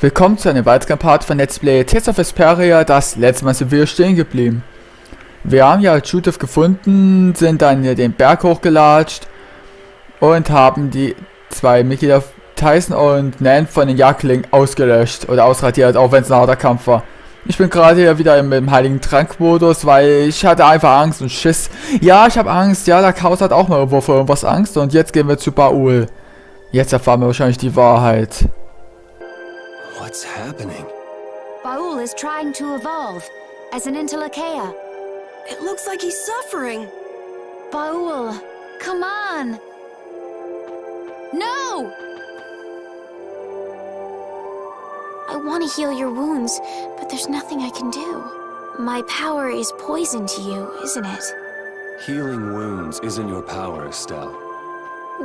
Willkommen zu einem weiteren Part von Let's Play Jetzt auf Vesperia. Das letzte Mal sind wir stehen geblieben. Wir haben ja Judith gefunden, sind dann hier den Berg hochgelatscht und haben die zwei Mitglieder Tyson und Nan von den Jagdlingen ausgelöscht oder ausradiert, auch wenn es ein harter Kampf war. Ich bin gerade hier wieder im heiligen Trank-Modus, weil ich hatte einfach Angst und Schiss. Ja, ich habe Angst. Ja, der Chaos hat auch mal irgendwo vor irgendwas Angst. Und jetzt gehen wir zu Baul. Jetzt erfahren wir wahrscheinlich die Wahrheit. What's happening? Baul is trying to evolve as an Intellekea. It looks like he's suffering. Baul, come on! No! I want to heal your wounds, but there's nothing I can do. My power is poison to you, isn't it? Healing wounds isn't your power, Estelle.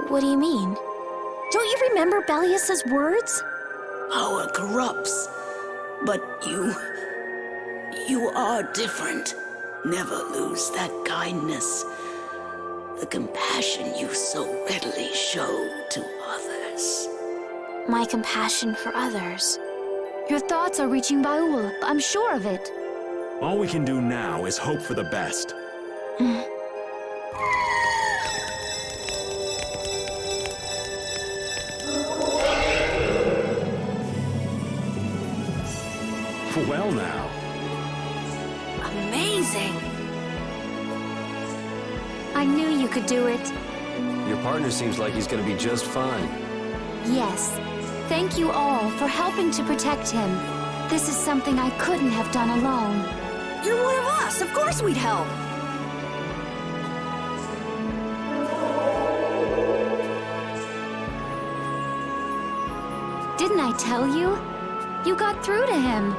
What do you mean? Don't you remember Bellius's words? Power corrupts, but you are different. Never lose that kindness, the compassion you so readily show to others. My compassion for others. Your thoughts are reaching Baul, I'm sure of it. All we can do now is hope for the best. Well now. Amazing! I knew you could do it. Your partner seems like he's gonna be just fine. Yes. Thank you all for helping to protect him. This is something I couldn't have done alone. You're one of us. Of course we'd help. Didn't I tell you? You got through to him.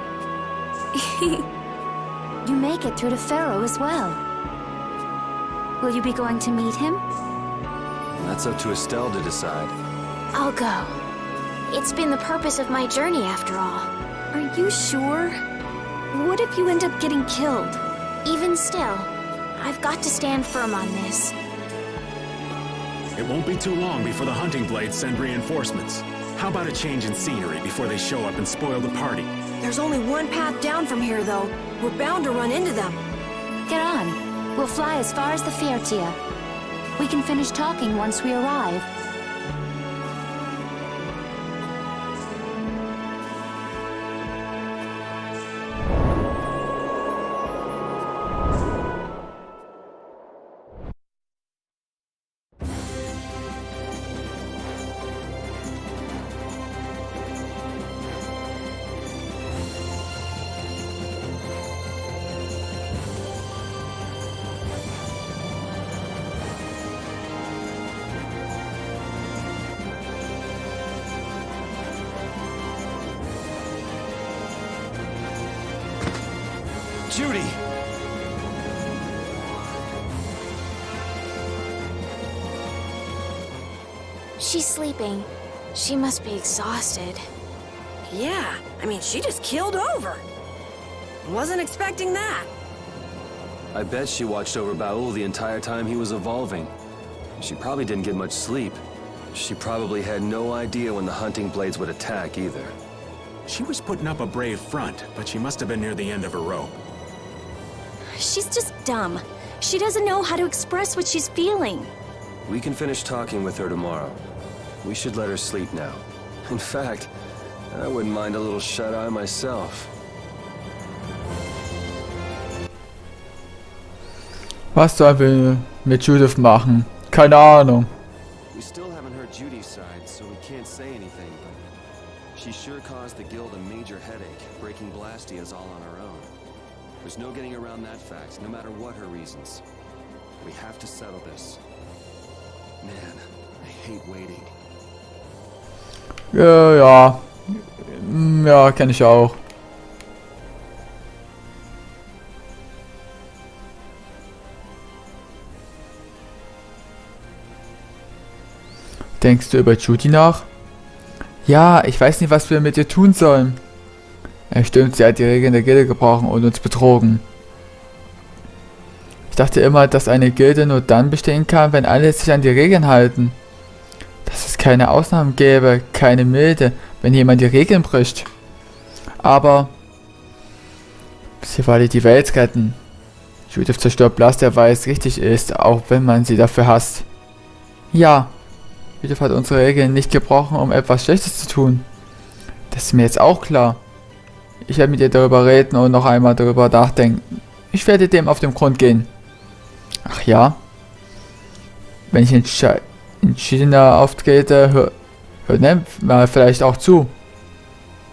You make it through to Phaeroh as well. Will you be going to meet him? That's up to Estelle to decide. I'll go. It's been the purpose of my journey after all. Are you sure? What if you end up getting killed? Even still, I've got to stand firm on this. It won't be too long before the hunting blades send reinforcements. How about a change in scenery before they show up and spoil the party? There's only one path down from here, though. We're bound to run into them. Get on. We'll fly as far as the Kritya. We can finish talking once we arrive. Judy! She's sleeping. She must be exhausted. Yeah, I mean, she just keeled over. Wasn't expecting that. I bet she watched over Baul the entire time he was evolving. She probably didn't get much sleep. She probably had no idea when the hunting blades would attack either. She was putting up a brave front, but she must have been near the end of her rope. She's just dumb. She doesn't know how to express what she's feeling. We can finish talking with her tomorrow. We should let her sleep now. In fact, I wouldn't mind a little shut-eye myself. Was sollen wir mit Judith machen? Keine Ahnung. We still haven't heard Judy's side, so we can't say anything, but she sure caused the guild a major headache, breaking Blastias all on her own. There's no getting around that fact, no matter what her reasons. We have to settle this. Man, I hate waiting. Ja. Ja, kenne ich auch. Denkst du über Judy nach? Ja, ich weiß nicht, was wir mit ihr tun sollen. Stimmt, sie hat die Regeln der Gilde gebrochen und uns betrogen. Ich dachte immer, dass eine Gilde nur dann bestehen kann, wenn alle sich an die Regeln halten. Dass es keine Ausnahmen gäbe, keine Milde, wenn jemand die Regeln bricht. Aber sie wollte die Welt retten. Judith zerstört Blastia, weil es richtig ist, auch wenn man sie dafür hasst. Ja, Judith hat unsere Regeln nicht gebrochen, um etwas Schlechtes zu tun. Das ist mir jetzt auch klar. Ich werde mit ihr darüber reden und noch einmal darüber nachdenken. Ich werde dem auf den Grund gehen. Ach ja? Wenn ich entschiedener auftrete, hört mal vielleicht auch zu.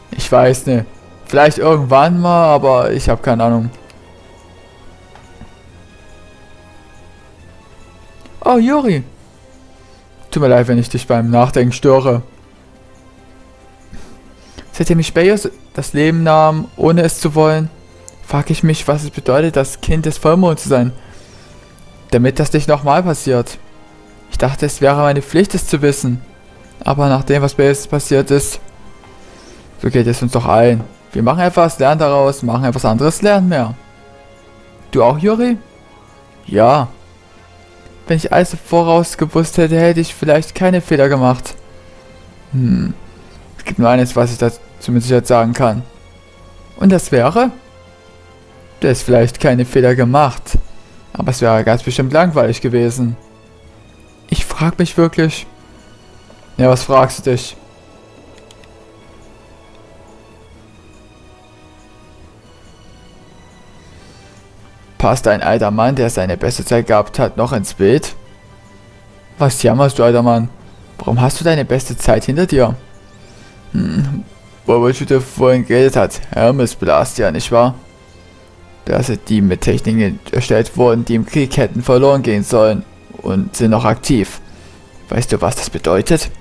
Ich weiß nicht. Vielleicht irgendwann mal, aber ich habe keine Ahnung. Oh, Yuri. Tut mir leid, wenn ich dich beim Nachdenken störe. Seitdem ich Phaeroh das Leben nahm, ohne es zu wollen, frage ich mich, was es bedeutet, das Kind des Vollmonds zu sein. Damit das nicht nochmal passiert. Ich dachte, es wäre meine Pflicht, es zu wissen. Aber nachdem, was Phaeroh passiert ist, so geht es uns doch allen. Wir machen etwas, lernen daraus, machen etwas anderes, lernen mehr. Du auch, Yuri? Ja. Wenn ich alles voraus gewusst hätte, hätte ich vielleicht keine Fehler gemacht. Es gibt nur eines, was ich dazu mit Sicherheit sagen kann. Und das wäre? Du hättest vielleicht keine Fehler gemacht. Aber es wäre ganz bestimmt langweilig gewesen. Ich frag mich wirklich. Ja, was fragst du dich? Passt ein alter Mann, der seine beste Zeit gehabt hat, noch ins Bild? Was jammerst du, alter Mann? Warum hast du deine beste Zeit hinter dir? Worüber Judith vorhin geredet hat. Hermes Blastia, nicht wahr? Blase, die mit Techniken erstellt wurden, die im Krieg hätten verloren gehen sollen und sind noch aktiv. Weißt du, was das bedeutet?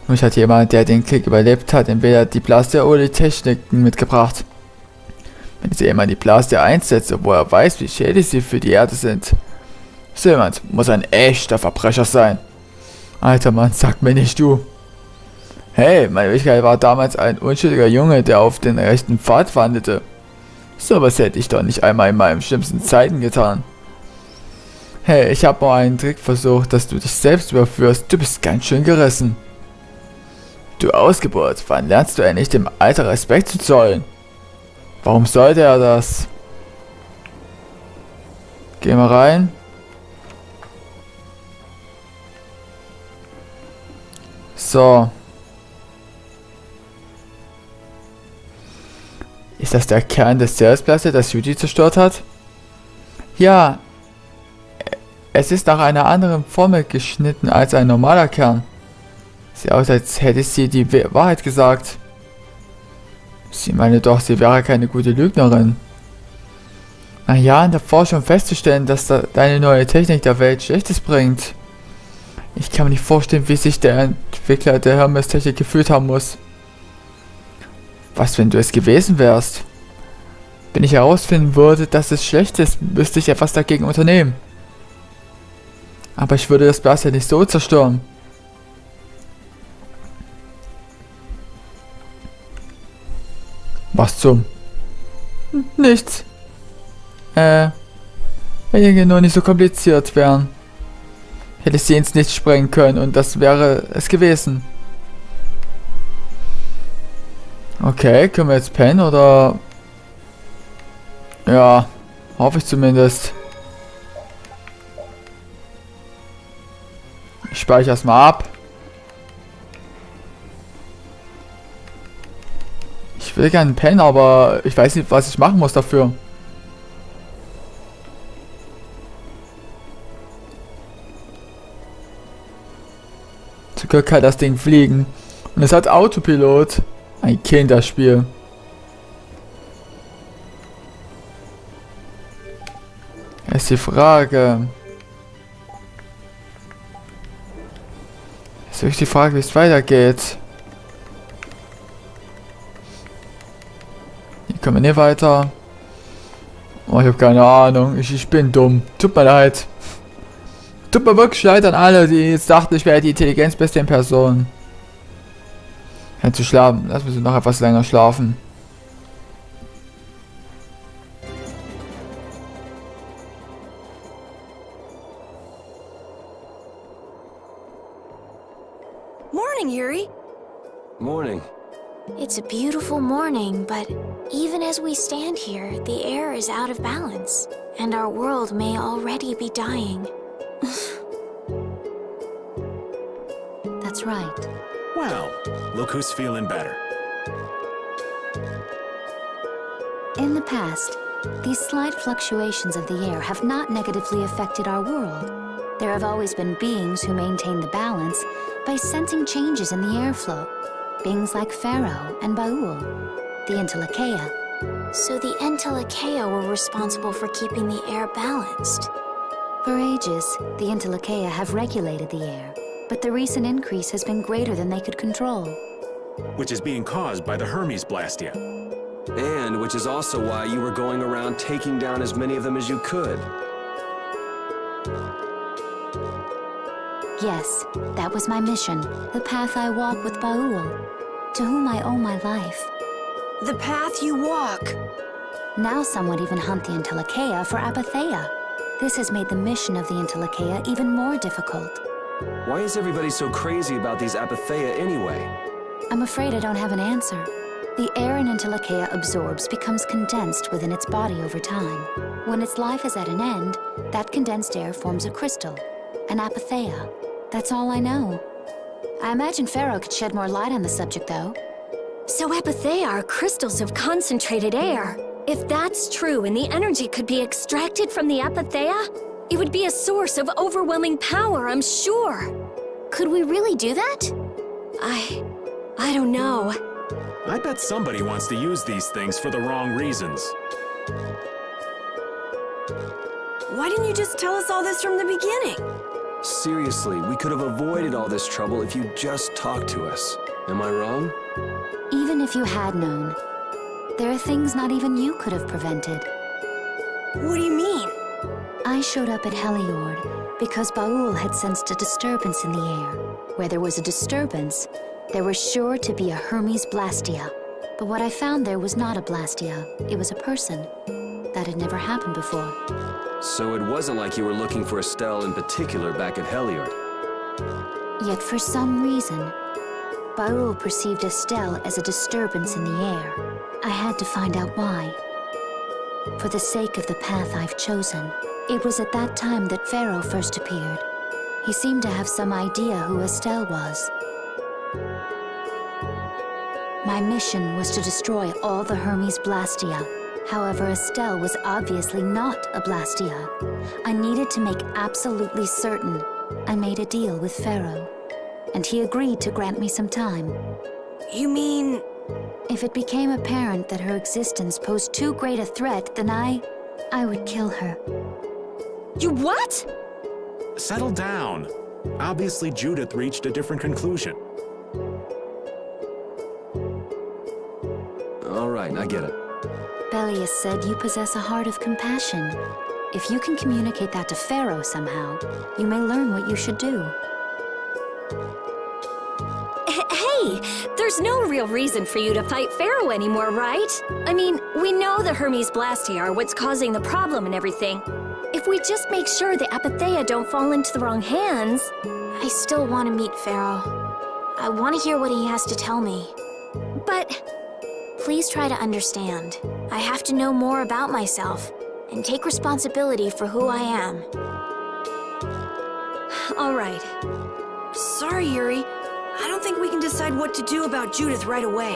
Mich hat jemand, der den Krieg überlebt hat, entweder die Blastia oder die Techniken mitgebracht. Wenn sie jemand die Blastia einsetzt, obwohl er weiß, wie schädlich sie für die Erde sind. So jemand muss ein echter Verbrecher sein. Alter Mann, sag mir nicht du. Hey, meine Wirklichkeit war damals ein unschuldiger Junge, der auf den rechten Pfad wandelte. So was hätte ich doch nicht einmal in meinen schlimmsten Zeiten getan. Hey, ich habe mal einen Trick versucht, dass du dich selbst überführst. Du bist ganz schön gerissen. Du Ausgeburt, wann lernst du endlich dem Alter Respekt zu zollen? Warum sollte er das? Geh mal rein. So. Ist das der Kern des Selbstplatzes, das Judy zerstört hat? Ja. Es ist nach einer anderen Formel geschnitten als ein normaler Kern. Sieht aus, als hätte sie die Wahrheit gesagt. Sie meine doch, sie wäre keine gute Lügnerin. Nach Jahren der Forschung festzustellen, dass deine neue Technik der Welt Schlechtes bringt. Ich kann mir nicht vorstellen, wie sich der Entwickler der Hermes-Technik gefühlt haben muss. Was, wenn du es gewesen wärst? Wenn ich herausfinden würde, dass es schlecht ist, müsste ich etwas dagegen unternehmen. Aber ich würde das Blas ja nicht so zerstören. Was zum? Nichts. Wenn die nur nicht so kompliziert wären. Hätte ich sie ins Nichts sprengen können und das wäre es gewesen. Okay, können wir jetzt pennen oder? Ja, hoffe ich zumindest. Ich speichere es mal ab. Ich will gerne pennen, aber ich weiß nicht, was ich machen muss dafür. Zum Glück kann das Ding fliegen. Und es hat Autopilot. Ein Kinderspiel. Jetzt ist die Frage. Jetzt ist wirklich die Frage, wie es weitergeht. Hier können wir nicht weiter. Oh, ich habe keine Ahnung. Ich bin dumm. Tut mir leid. Tut mir wirklich leid an alle, die jetzt dachten, ich wäre die Intelligenzbeste in Person. Zu schlafen. Lass mich noch etwas länger schlafen. Morning, Yuri. Morning. It's a beautiful morning, but even as we stand here, the air is out of balance, and our world may already be dying. That's right. Well, look who's feeling better. In the past, these slight fluctuations of the air have not negatively affected our world. There have always been beings who maintain the balance by sensing changes in the airflow. Beings like Phaeroh and Baul, the Entelekea. So the Entelekea were responsible for keeping the air balanced. For ages, the Entelekea have regulated the air, but the recent increase has been greater than they could control. Which is being caused by the Hermes Blastia. And which is also why you were going around taking down as many of them as you could. Yes, that was my mission, the path I walk with Baul, to whom I owe my life. The path you walk. Now some would even hunt the Entelekea for apatheia. This has made the mission of the Entelekea even more difficult. Why is everybody so crazy about these apatheia anyway? I'm afraid I don't have an answer. The air an Entelekea absorbs becomes condensed within its body over time. When its life is at an end, that condensed air forms a crystal, an apatheia. That's all I know. I imagine Phaeroh could shed more light on the subject, though. So apatheia are crystals of concentrated air. If that's true and the energy could be extracted from the apatheia, it would be a source of overwhelming power, I'm sure. Could we really do that? I don't know. I bet somebody wants to use these things for the wrong reasons. Why didn't you just tell us all this from the beginning? Seriously, we could have avoided all this trouble if you just talked to us. Am I wrong? Even if you had known, there are things not even you could have prevented. What do you mean? I showed up at Heliord because Baul had sensed a disturbance in the air. Where there was a disturbance, there was sure to be a Hermes Blastia. But what I found there was not a Blastia, it was a person. That had never happened before. So it wasn't like you were looking for Estelle in particular back at Heliord. Yet for some reason, Baul perceived Estelle as a disturbance in the air. I had to find out why. For the sake of the path I've chosen, it was at that time that Phaeroh first appeared. He seemed to have some idea who Estelle was. My mission was to destroy all the Hermes Blastia. However, Estelle was obviously not a Blastia. I needed to make absolutely certain. I made a deal with Phaeroh, and he agreed to grant me some time. You mean... If it became apparent that her existence posed too great a threat, then I would kill her. You what? Settle down. Obviously, Judith reached a different conclusion. All right, I get it. Belius said you possess a heart of compassion. If you can communicate that to Phaeroh somehow, you may learn what you should do. Hey, there's no real reason for you to fight Phaeroh anymore, right? I mean, we know the Hermes Blastia are what's causing the problem and everything. If we just make sure the apatheia don't fall into the wrong hands... I still want to meet Phaeroh. I want to hear what he has to tell me. But... Please try to understand. I have to know more about myself and take responsibility for who I am. All right. Sorry, Yuri. I don't think we can decide what to do about Judith right away.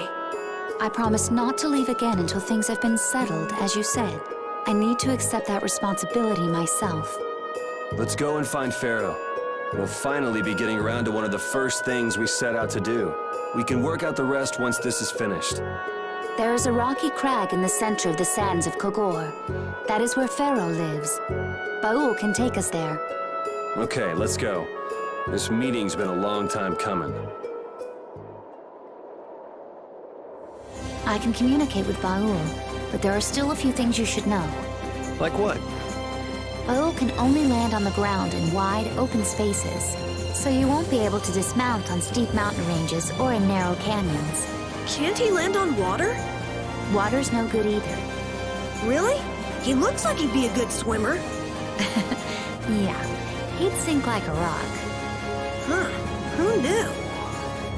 I promise not to leave again until things have been settled, as you said. I need to accept that responsibility myself. Let's go and find Phaeroh. We'll finally be getting around to one of the first things we set out to do. We can work out the rest once this is finished. There is a rocky crag in the center of the sands of Kogor. That is where Phaeroh lives. Baul can take us there. Okay, let's go. This meeting's been a long time coming. I can communicate with Baul, but there are still a few things you should know. Like what? Baul can only land on the ground in wide, open spaces, so you won't be able to dismount on steep mountain ranges or in narrow canyons. Can't he land on water? Water's no good either. Really? He looks like he'd be a good swimmer. Yeah, he'd sink like a rock. Huh. Who knew?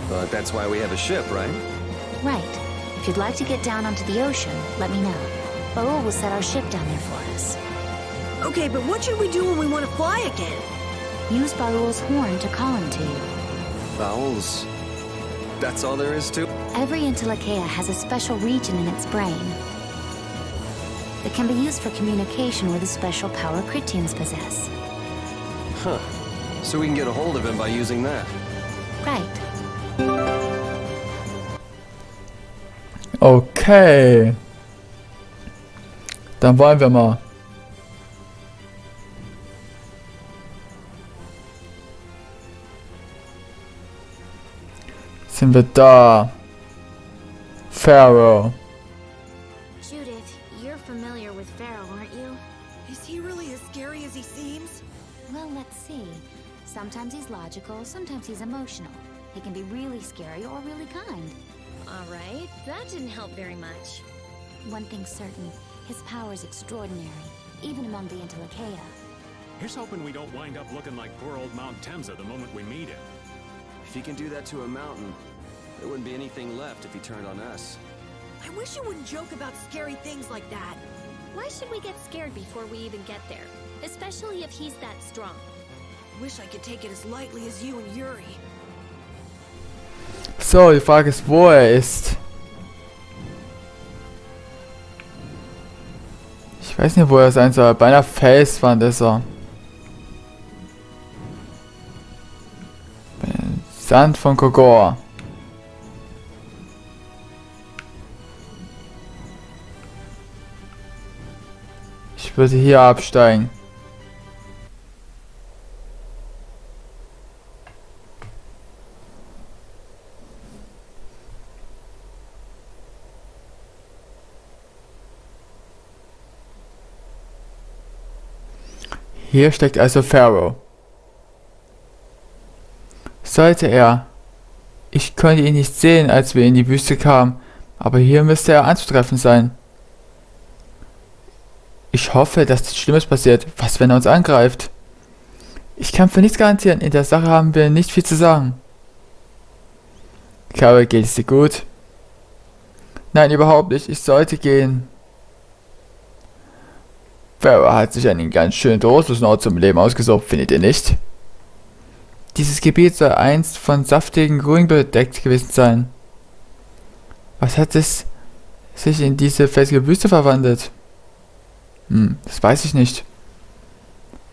But that's why we have a ship, right? Right. If you'd like to get down onto the ocean, let me know. Phaeroh will set our ship down there for us. Okay, but what should we do when we want to fly again? Use Phaeroh's horn to call him to you. Vowels. That's all there is to it? Every Intellikeia has a special region in its brain that can be used for communication with a special power Krityans possess. Huh. So we can get a hold of him by using that. Right. Okay. Dann wollen wir mal. Sind wir da? Phaeroh. Judith, you're familiar with Phaeroh, aren't you? Is he really as scary as he seems? Well, let's see. Sometimes he's logical, sometimes he's emotional. He can be really scary or really kind. All right, that didn't help very much. One thing's certain, his power is extraordinary, even among the Intellikeia. Here's hoping we don't wind up looking like poor old Mount Temsa the moment we meet him. If he can do that to a mountain, there wouldn't be anything left if he turned on us. I wish you wouldn't joke about scary things like that. Why should we get scared before we even get there? Especially if he's that strong. Wish I could take it as lightly as you and Yuri. So, die Frage ist, wo er ist. Ich weiß nicht, wo er sein soll. Bei einer Felswand ist er. Bei dem Sand von Kogor. Ich würde hier absteigen. Hier steckt also Phaeroh. Sollte er. Ich konnte ihn nicht sehen, als wir in die Wüste kamen, aber hier müsste er anzutreffen sein. Ich hoffe, dass nichts Schlimmes passiert. Was, wenn er uns angreift? Ich kann für nichts garantieren. In der Sache haben wir nicht viel zu sagen. Carol, geht es dir gut? Nein, überhaupt nicht. Ich sollte gehen. Phaeroh hat sich einen ganz schön trostlosen Ort zum Leben ausgesucht, findet ihr nicht? Dieses Gebiet soll einst von saftigen Grün bedeckt gewesen sein. Was hat es sich in diese felsige Wüste verwandelt? Das weiß ich nicht.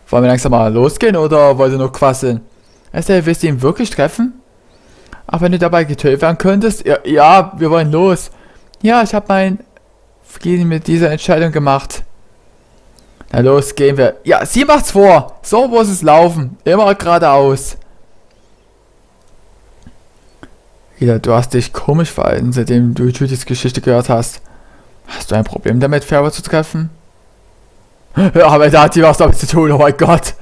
Wollen wir langsam mal losgehen oder wollt ihr nur quasseln? Estelle, willst du ihn wirklich treffen? Aber wenn du dabei getötet werden könntest? Ja, wir wollen los. Ja, ich habe mein Frieden mit dieser Entscheidung gemacht. Na los, gehen wir. Ja, sie macht's vor. So muss es laufen. Immer geradeaus. Rita, du hast dich komisch verhalten, seitdem du Judiths Geschichte gehört hast. Hast du ein Problem damit, Phaeroh zu treffen? Ja, aber da hat sie was damit zu tun, oh mein Gott.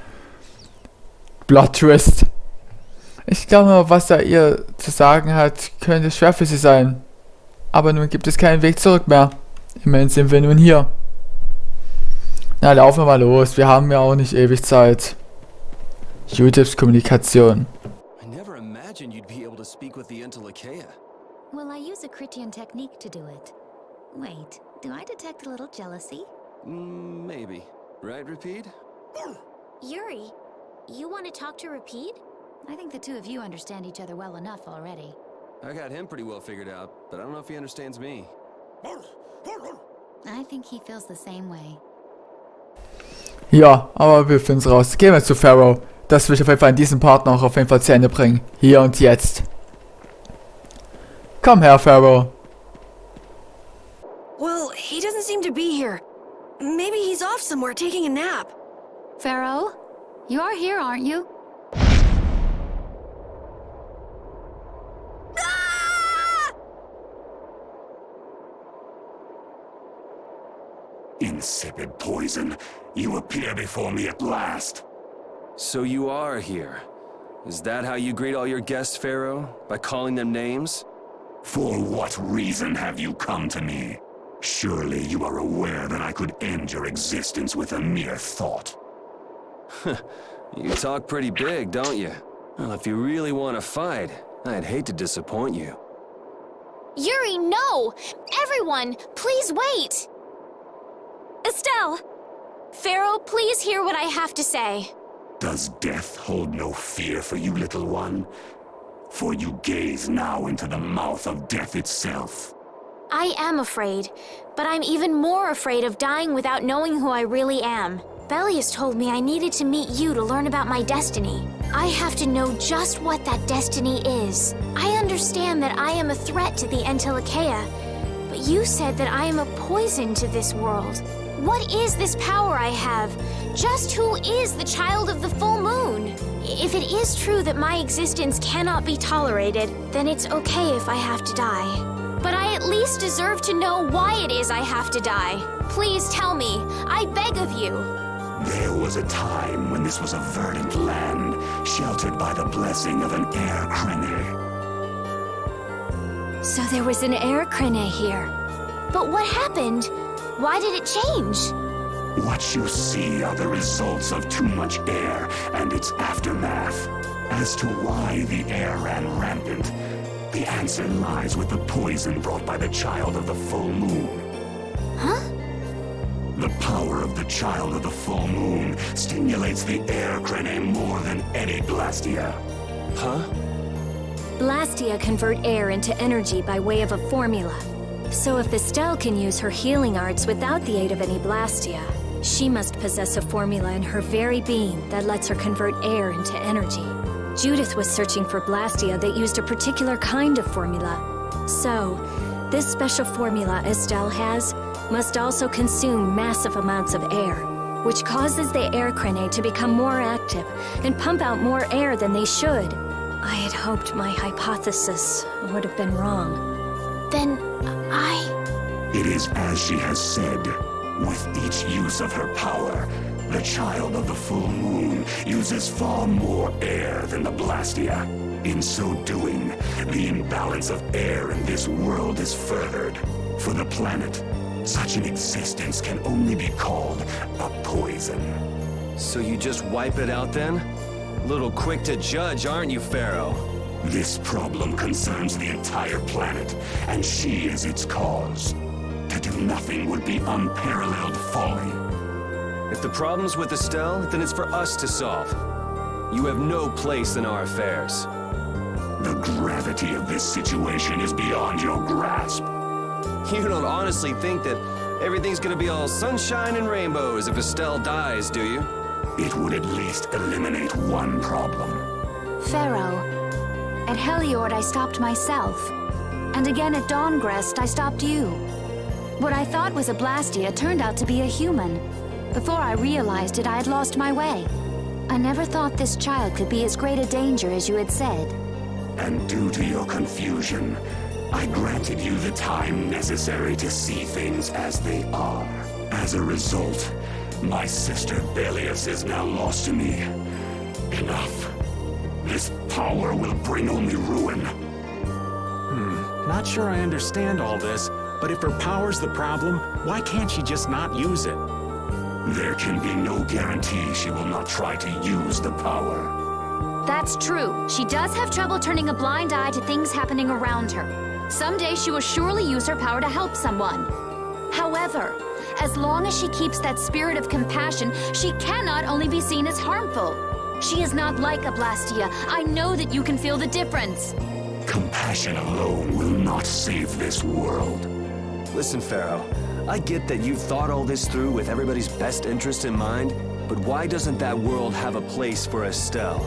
Plot Twist. Ich glaube, was er ihr zu sagen hat, könnte schwer für sie sein. Aber nun gibt es keinen Weg zurück mehr. Immerhin sind wir nun hier. Na, laufen wir mal los. Wir haben ja auch nicht ewig Zeit. Judiths Kommunikation. I never imagined you'd be able to speak with the Intellikeia. Well, I use a Krityan technique to do it. Wait, do I detect a little jealousy? Maybe. Right, Repeat? Yuri, you want to talk to Repeat? I think the two of you understand each other well enough already. I got him pretty well figured out, but I don't know if he understands me. I think he feels the same way. Ja, aber wir finden's raus. Gehen wir zu Phaeroh. Das will ich auf jeden Fall in diesem Part noch auf jeden Fall zu Ende bringen. Hier und jetzt. Komm her, Phaeroh. Well, he doesn't seem to be here. Maybe he's off somewhere taking a nap. Phaeroh, you are here, aren't you? Insipid poison, you appear before me at last. So you are here. Is that how you greet all your guests, Phaeroh? By calling them names? For what reason have you come to me? Surely you are aware that I could end your existence with a mere thought. You talk pretty big, don't you? Well, if you really want to fight, I'd hate to disappoint you. Yuri, no! Everyone, please wait! Estelle! Phaeroh, please hear what I have to say. Does death hold no fear for you, little one? For you gaze now into the mouth of death itself. I am afraid, but I'm even more afraid of dying without knowing who I really am. Belius told me I needed to meet you to learn about my destiny. I have to know just what that destiny is. I understand that I am a threat to the Entelikeia, but you said that I am a poison to this world. What is this power I have? Just who is the child of the full moon? If it is true that my existence cannot be tolerated, then it's okay if I have to die. But I at least deserve to know why it is I have to die. Please tell me, I beg of you. There was a time when this was a verdant land, sheltered by the blessing of an Aer Krene. So there was an Aer Krene here. But what happened? Why did it change? What you see are the results of too much air and its aftermath. As to why the air ran rampant, the answer lies with the poison brought by the child of the full moon. Huh? The power of the child of the full moon stimulates the Aer Krene more than any Blastia. Huh? Blastia convert air into energy by way of a formula. So if Estelle can use her healing arts without the aid of any Blastia, she must possess a formula in her very being that lets her convert air into energy. Judith was searching for Blastia that used a particular kind of formula. So, this special formula Estelle has must also consume massive amounts of air, which causes the Aer Krene to become more active and pump out more air than they should. I had hoped my hypothesis would have been wrong. Then It is as she has said. With each use of her power, the child of the full moon uses far more air than the Blastia. In so doing, the imbalance of air in this world is furthered. For the planet, such an existence can only be called a poison. So you just wipe it out then? Little quick to judge, aren't you, Phaeroh? This problem concerns the entire planet, and she is its cause. To do nothing would be unparalleled folly. If the problem's with Estelle, then it's for us to solve. You have no place in our affairs. The gravity of this situation is beyond your grasp. You don't honestly think that everything's gonna be all sunshine and rainbows if Estelle dies, do you? It would at least eliminate one problem. Phaeroh, at Heliord I stopped myself. And again at Dawngrest I stopped you. What I thought was a Blastia turned out to be a human. Before I realized it, I had lost my way. I never thought this child could be as great a danger as you had said. And due to your confusion, I granted you the time necessary to see things as they are. As a result, my sister Belius is now lost to me. Enough. This power will bring only ruin. Not sure I understand all this, but if her power's the problem, why can't she just not use it? There can be no guarantee she will not try to use the power. That's true. She does have trouble turning a blind eye to things happening around her. Someday she will surely use her power to help someone. However, as long as she keeps that spirit of compassion, she cannot only be seen as harmful. She is not like a Blastia. I know that you can feel the difference. Compassion alone will not save this world. Listen, Phaeroh, I get that you've thought all this through with everybody's best interest in mind, but why doesn't that world have a place for Estelle?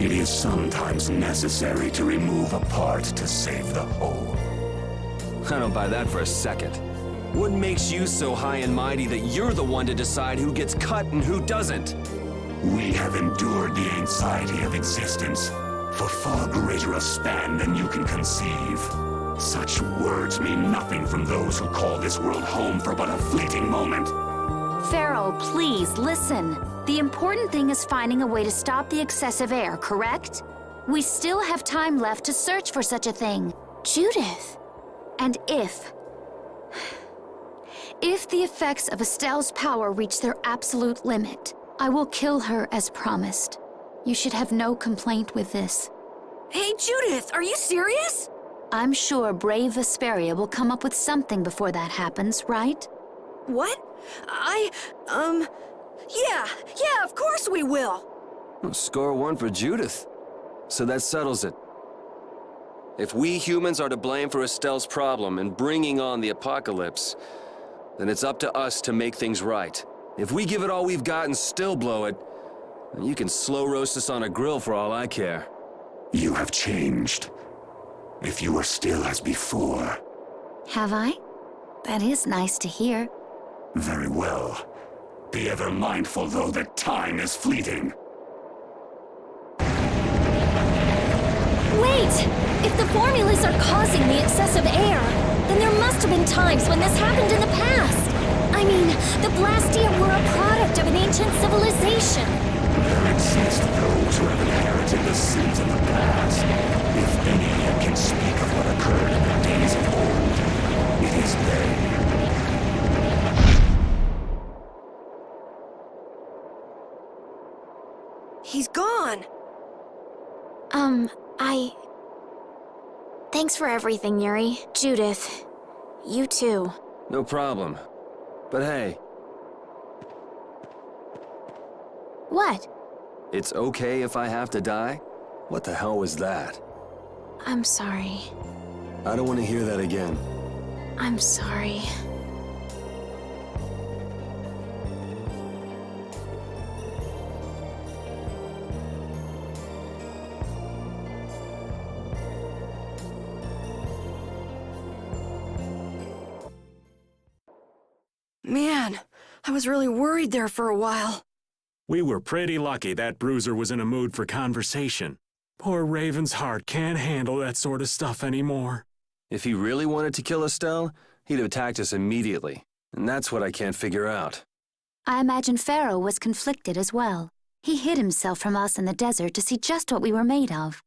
It is sometimes necessary to remove a part to save the whole. I don't buy that for a second. What makes you so high and mighty that you're the one to decide who gets cut and who doesn't? We have endured the anxiety of existence for far greater a span than you can conceive. Such words mean nothing from those who call this world home for but a fleeting moment. Phaeroh, please, listen. The important thing is finding a way to stop the excessive air, correct? We still have time left to search for such a thing. Judith. And if the effects of Estelle's power reach their absolute limit, I will kill her as promised. You should have no complaint with this. Hey, Judith, are you serious? I'm sure brave Vesperia will come up with something before that happens, right? What? Yeah, of course we will! Well, score one for Judith. So that settles it. If we humans are to blame for Estelle's problem and bringing on the apocalypse, then it's up to us to make things right. If we give it all we've got and still blow it, then you can slow roast us on a grill for all I care. You have changed. If you are still as before. Have I? That is nice to hear. Very well. Be ever mindful, though, that time is fleeting. Wait! If the formulas are causing the excessive air, then there must have been times when this happened in the past. I mean, the Blastia were a product of an ancient civilization. There exist those who have inherited the sins of the past. If any can speak of what occurred in the days of old, it is they. He's gone! Thanks for everything, Yuri. Judith, you too. No problem. But hey, What? it's okay if I have to die? What the hell was that? I'm sorry. I don't want to hear that again. I'm sorry. Man, I was really worried there for a while. We were pretty lucky that bruiser was in a mood for conversation. Poor Raven's heart can't handle that sort of stuff anymore. If he really wanted to kill Estelle, he'd have attacked us immediately. And that's what I can't figure out. I imagine Phaeroh was conflicted as well. He hid himself from us in the desert to see just what we were made of.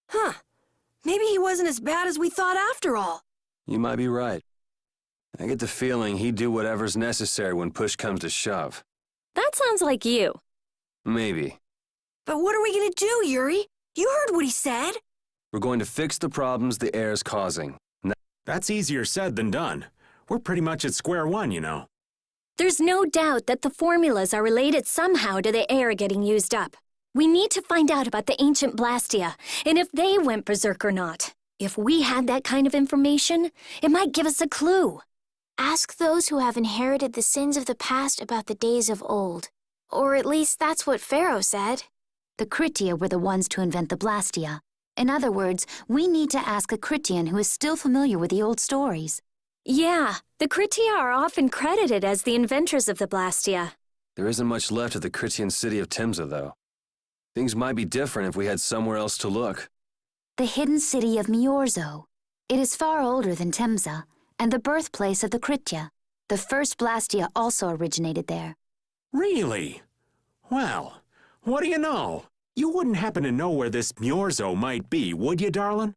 Huh. Maybe he wasn't as bad as we thought after all. You might be right. I get the feeling he'd do whatever's necessary when push comes to shove. That sounds like you. Maybe. But what are we gonna do, Yuri? You heard what he said. We're going to fix the problems the air's causing. That's easier said than done. We're pretty much at square one, you know. There's no doubt that the formulas are related somehow to the air getting used up. We need to find out about the ancient Blastia, and if they went berserk or not. If we had that kind of information, it might give us a clue. Ask those who have inherited the sins of the past about the days of old. Or at least that's what Phaeroh said. The Kritya were the ones to invent the Blastia. In other words, we need to ask a Krityan who is still familiar with the old stories. Yeah, the Kritya are often credited as the inventors of the Blastia. There isn't much left of the Krityan city of Timza, though. Things might be different if we had somewhere else to look. The hidden city of Miorzo. It is far older than Timza, and the birthplace of the Kritya. The first Blastia also originated there. Really? Well, what do you know? You wouldn't happen to know where this Miorzo might be, would you, darling?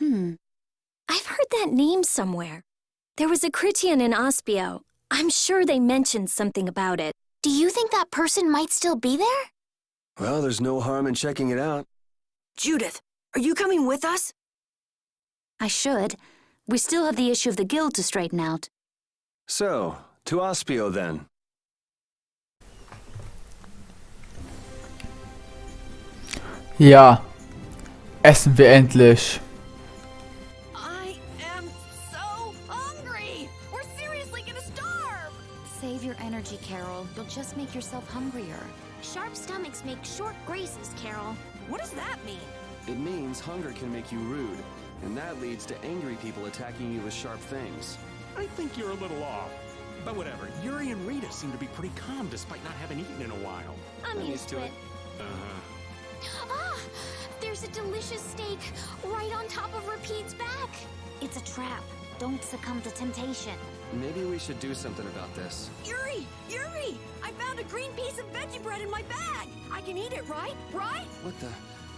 I've heard that name somewhere. There was a Krityan in Ospio. I'm sure they mentioned something about it. Do you think that person might still be there? Well, there's no harm in checking it out. Judith, are you coming with us? I should. We still have the issue of the guild to straighten out. So, to Ospio then. Ja, essen wir endlich. I am so hungry! We're seriously gonna starve! Save your energy, Carol. You'll just make yourself hungrier. Sharp stomachs make short graces, Carol. What does that mean? It means hunger can make you rude, and that leads to angry people attacking you with sharp things. I think you're a little off. But whatever, Yuri and Rita seem to be pretty calm despite not having eaten in a while. I'm used to it. Ah! There's a delicious steak right on top of Repeat's back. It's a trap. Don't succumb to temptation. Maybe we should do something about this. Yuri! Yuri! I found a green piece of veggie bread in my bag! I can eat it, right? Right? What the?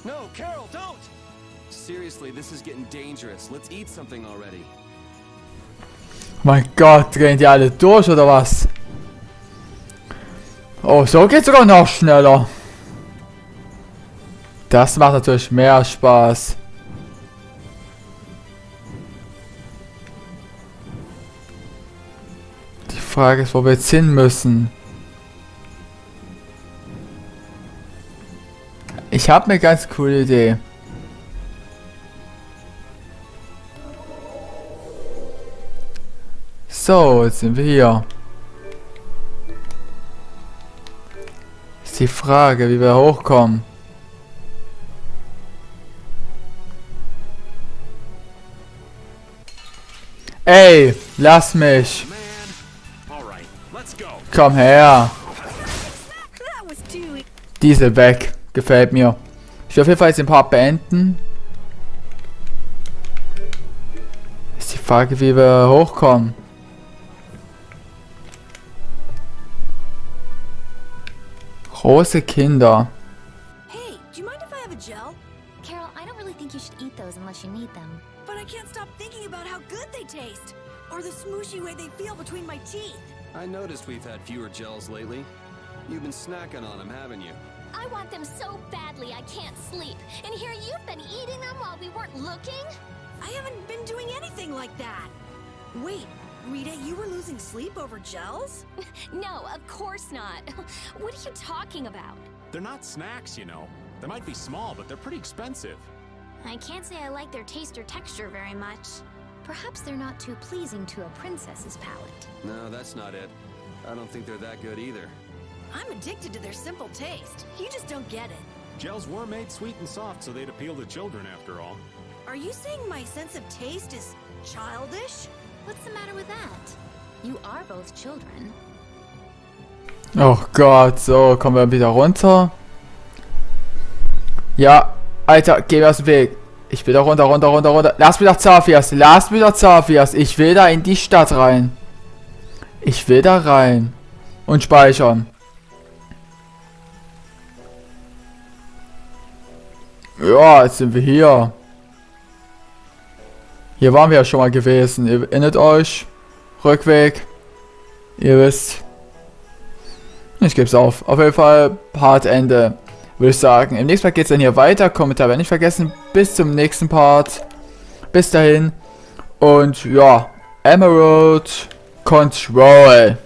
No, Carol, don't! Seriously, this is getting dangerous. Let's eat something already. Mein Gott, drehen die alle durch oder was? Oh, so geht's sogar noch schneller. Das macht natürlich mehr Spaß. Frage ist, wo wir jetzt hin müssen. Ich habe eine ganz coole Idee. So, jetzt sind wir hier. Ist die Frage, wie wir hochkommen. Ey, lass mich. Komm her. Diese weg. Gefällt mir. Ich will auf jeden Fall jetzt den Part beenden. Ist die Frage, wie wir hochkommen. Große Kinder. Hey, do you mind if I have a gel? Carol, I don't really think you should eat those unless you need them. But I can't stop thinking about how good they taste. Or the smooshy way they feel between my teeth. I noticed we've had fewer gels lately. You've been snacking on them, haven't you? I want them so badly I can't sleep. And here you've been eating them while we weren't looking? I haven't been doing anything like that. Wait, Rita, you were losing sleep over gels? No, of course not. What are you talking about? They're not snacks, you know. They might be small, but they're pretty expensive. I can't say I like their taste or texture very much. Perhaps they're not too pleasing to a princess's palate. No, that's not it. I don't think they're that good either. I'm addicted to their simple taste. You just don't get it. Gels were made sweet and soft so they'd appeal to children after all. Are you saying my sense of taste is childish? What's the matter with that? You are both children. Oh Gott, so, kommen wir wieder runter. Ja, Alter, geh mir aus dem Weg. Ich will da runter, runter, runter, runter. Lass mich doch Zafias, lass mich doch Zafias. Ich will da in die Stadt rein. Ich will da rein. Und speichern. Ja, jetzt sind wir hier. Hier waren wir ja schon mal gewesen. Ihr erinnert euch. Rückweg. Ihr wisst. Ich geb's auf. Auf jeden Fall Partende. Würde ich sagen. Im nächsten Part geht's dann hier weiter. Kommentar nicht vergessen. Bis zum nächsten Part. Bis dahin. Und ja. Emerald Control.